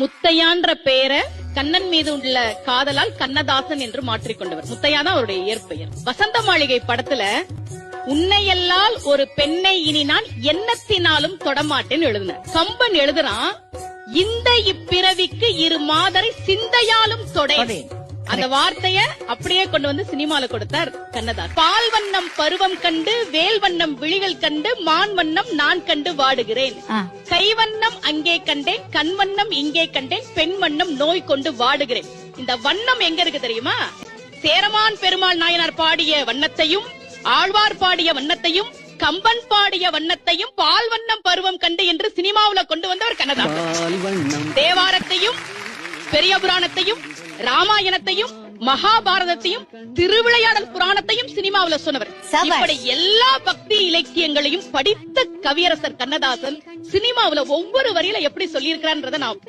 முத்தையான்ற பெயரை கண்ணன் மீது உள்ள காதலால் கண்ணதாசன் என்று மாற்றிக்கொண்டவர். முத்தையா தான் அவருடைய இயற்பெயர். வசந்த மாளிகை படத்துல உன்னையல்லால் ஒரு பெண்ணை இனி நான் எண்ணத்தினாலும் தொடமாட்டேன்னு எழுதுன. கம்பன் எழுதுறான், இந்த இப்பிறவிக்கு இரு மாதரை சிந்தையாலும் தொடை. அந்த வார்த்தைய அப்படியே கொண்டு வந்து சினிமால கொடுத்தார் கண்ணதாசன். பால் வண்ணம் பருவம் கண்டு, வேல் வண்ணம் விழிகள் கண்டு, மான் வண்ணம் நான் கண்டு வாடுகிறேன். கைவண்ணம் அங்கே கண்டேன், கண் வண்ணம் இங்கே கண்டேன், பெண் வண்ணம் நோய் கொண்டு வாடுகிறேன். இந்த வண்ணம் எங்க இருக்கு தெரியுமா? சேரமான் பெருமாள் நாயனார் பாடிய வண்ணத்தையும், ஆழ்வார் பாடிய வண்ணத்தையும், கம்பன் பாடிய வண்ணத்தையும் பால் வண்ணம் பருவம் கண்டு என்று சினிமாவுல கொண்டு வந்தவர் கண்ணதாசன். தேவாரத்தையும், பெரிய புராணத்தையும், ராமாயணத்தையும், மகாபாரதத்தையும், திருவிளையாடல் புராணத்தையும் சினிமாவுல சொன்னவர். இப்படி எல்லா பக்தி இலக்கியங்களையும் படித்த கவியரசர் கண்ணதாசன் சினிமாவுல ஒவ்வொரு வரியில எப்படி சொல்லியிருக்கிறான்றத நான்